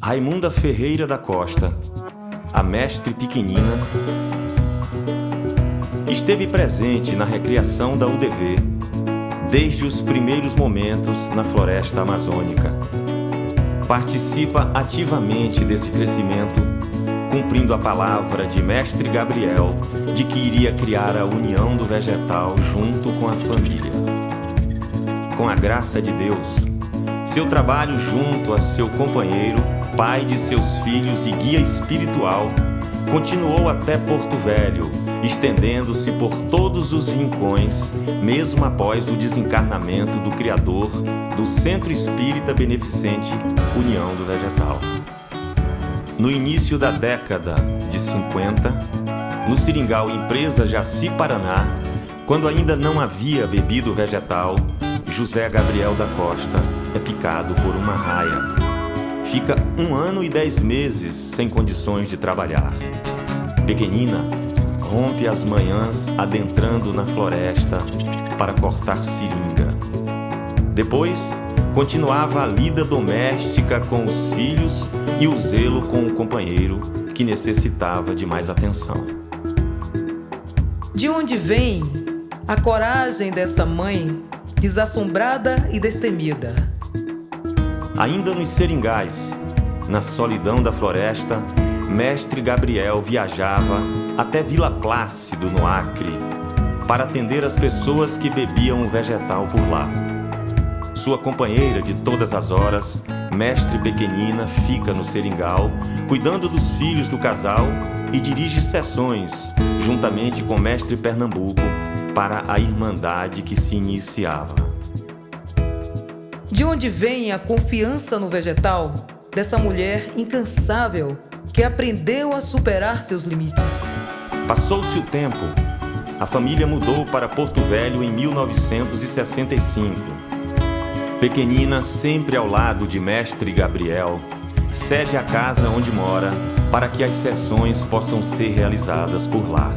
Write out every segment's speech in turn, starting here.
Raimunda Ferreira da Costa, a mestre pequenina, esteve presente na recriação da UDV desde os primeiros momentos na floresta amazônica. Participa ativamente desse crescimento, cumprindo a palavra de Mestre Gabriel de que iria criar a união do vegetal junto com a família. Com a graça de Deus, seu trabalho junto a seu companheiro, pai de seus filhos e guia espiritual, continuou até Porto Velho, estendendo-se por todos os rincões, mesmo após o desencarnamento do criador do Centro Espírita Beneficente União do Vegetal. No início da década de 50, no Seringal Empresa Jaci Paraná, quando ainda não havia bebido vegetal, José Gabriel da Costa é picado por uma raia. Fica 1 ano e 10 meses sem condições de trabalhar. Pequenina rompe as manhãs adentrando na floresta para cortar seringa. Depois, continuava a lida doméstica com os filhos e o zelo com o companheiro que necessitava de mais atenção. De onde vem a coragem dessa mãe desassombrada e destemida? Ainda nos seringais, na solidão da floresta, Mestre Gabriel viajava até Vila Plácido, no Acre, para atender as pessoas que bebiam o vegetal por lá. Sua companheira de todas as horas, Mestre Pequenina, fica no seringal, cuidando dos filhos do casal e dirige sessões, juntamente com Mestre Pernambuco, para a irmandade que se iniciava. De onde vem a confiança no vegetal dessa mulher incansável que aprendeu a superar seus limites? Passou-se o tempo. A família mudou para Porto Velho em 1965. Pequenina, sempre ao lado de Mestre Gabriel, cede a casa onde mora para que as sessões possam ser realizadas por lá.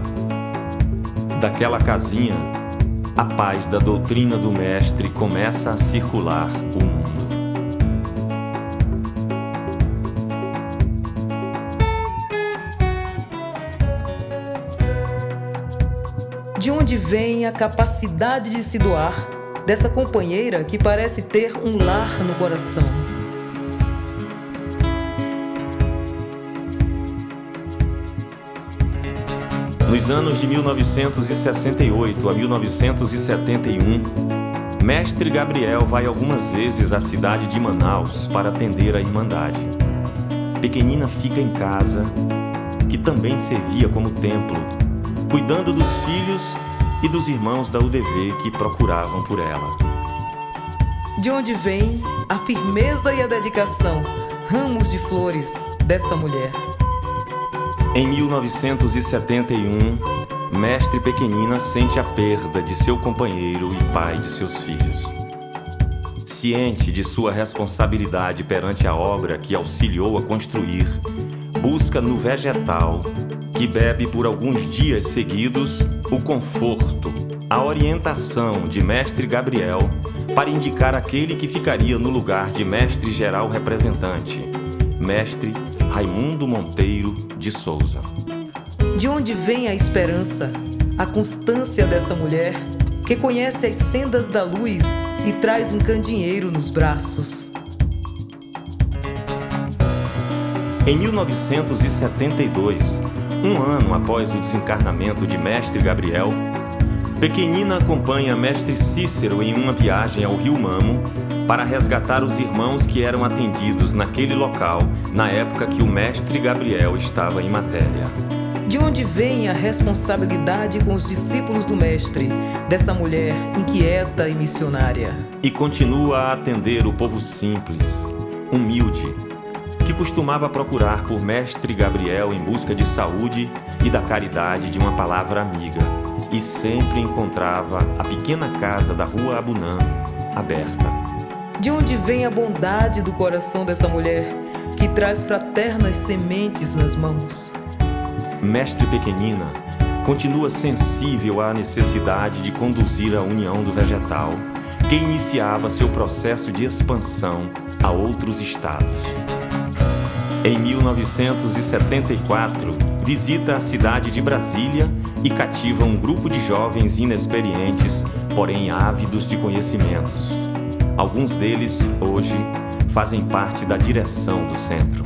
Daquela casinha, a paz da doutrina do Mestre começa a circular o mundo. De onde vem a capacidade de se doar dessa companheira que parece ter um lar no coração? Nos anos de 1968 a 1971, Mestre Gabriel vai algumas vezes à cidade de Manaus para atender a Irmandade. Pequenina fica em casa, que também servia como templo, cuidando dos filhos e dos irmãos da UDV que procuravam por ela. De onde vem a firmeza e a dedicação, ramos de flores, dessa mulher? Em 1971, Mestre Pequenina sente a perda de seu companheiro e pai de seus filhos. Ciente de sua responsabilidade perante a obra que auxiliou a construir, busca no vegetal, que bebe por alguns dias seguidos, o conforto, a orientação de Mestre Gabriel para indicar aquele que ficaria no lugar de Mestre Geral Representante, Mestre Raimundo Monteiro de Souza. De onde vem a esperança, a constância dessa mulher que conhece as sendas da luz e traz um candeeiro nos braços? Em 1972, 1 ano após o desencarnamento de Mestre Gabriel, Pequenina acompanha Mestre Cícero em uma viagem ao Rio Mamo para resgatar os irmãos que eram atendidos naquele local na época que o Mestre Gabriel estava em matéria. De onde vem a responsabilidade com os discípulos do Mestre, dessa mulher inquieta e missionária? E continua a atender o povo simples, humilde, que costumava procurar por Mestre Gabriel em busca de saúde e da caridade de uma palavra amiga, e sempre encontrava a pequena casa da Rua Abunã aberta. De onde vem a bondade do coração dessa mulher que traz fraternas sementes nas mãos? Mestre Pequenina continua sensível à necessidade de conduzir a união do vegetal, que iniciava seu processo de expansão a outros estados. Em 1974, visita a cidade de Brasília e cativa um grupo de jovens inexperientes, porém ávidos de conhecimentos. Alguns deles, hoje, fazem parte da direção do centro.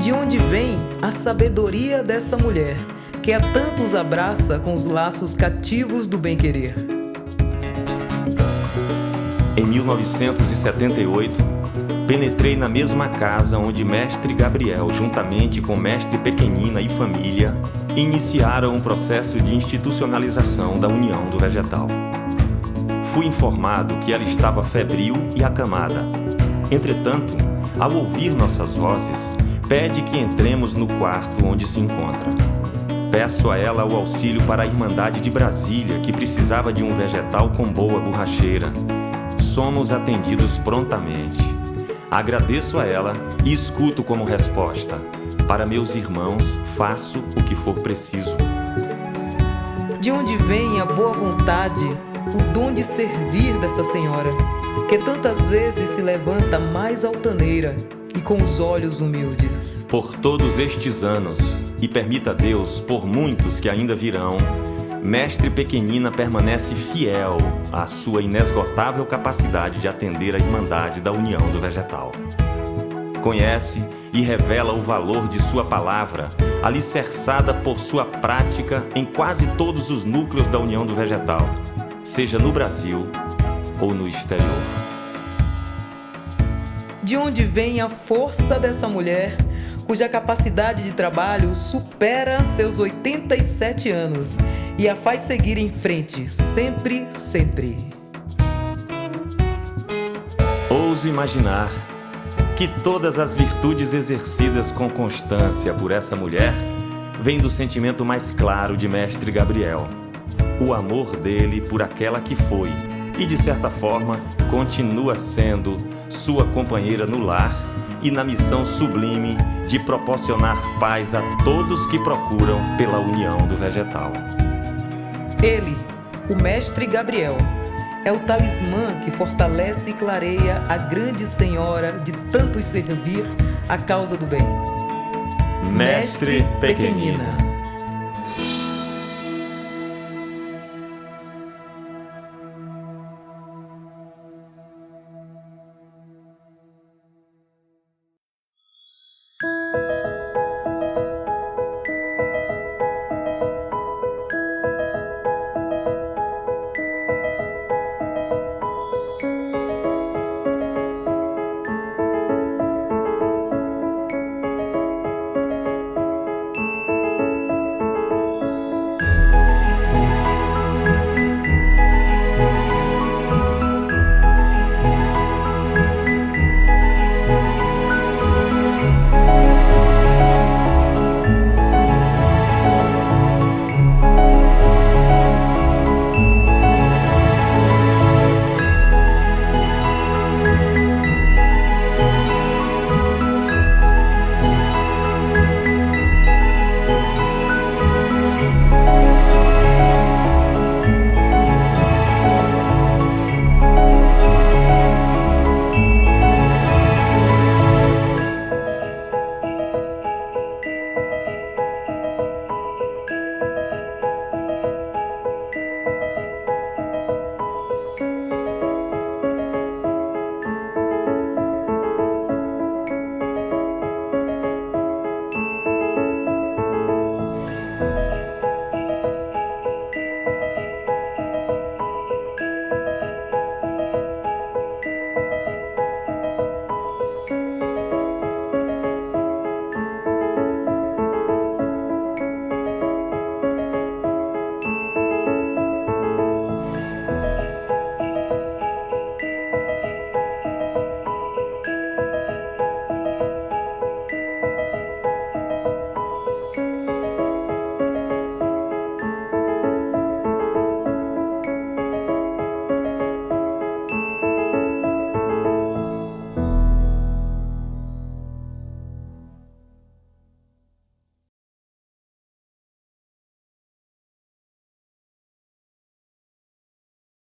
De onde vem a sabedoria dessa mulher, que a tantos abraça com os laços cativos do bem-querer? Em 1978, penetrei na mesma casa onde Mestre Gabriel, juntamente com Mestre Pequenina e família, iniciaram um processo de institucionalização da união do vegetal. Fui informado que ela estava febril e acamada. Entretanto, ao ouvir nossas vozes, pede que entremos no quarto onde se encontra. Peço a ela o auxílio para a Irmandade de Brasília, que precisava de um vegetal com boa borracheira. Somos atendidos prontamente. Agradeço a ela e escuto como resposta: para meus irmãos, faço o que for preciso. De onde vem a boa vontade, o dom de servir dessa senhora, que tantas vezes se levanta mais altaneira e com os olhos humildes? Por todos estes anos, e permita Deus, por muitos que ainda virão, Mestre Pequenina permanece fiel à sua inesgotável capacidade de atender a Irmandade da União do Vegetal. Conhece e revela o valor de sua palavra, alicerçada por sua prática em quase todos os núcleos da União do Vegetal, seja no Brasil ou no exterior. De onde vem a força dessa mulher, cuja capacidade de trabalho supera seus 87 anos e a faz seguir em frente, sempre, sempre? Ouso imaginar que todas as virtudes exercidas com constância por essa mulher vêm do sentimento mais claro de Mestre Gabriel, o amor dele por aquela que foi e, de certa forma, continua sendo sua companheira no lar e na missão sublime de proporcionar paz a todos que procuram pela união do vegetal. Ele, o Mestre Gabriel, é o talismã que fortalece e clareia a grande senhora de tantos servir à causa do bem. Mestre Pequenina.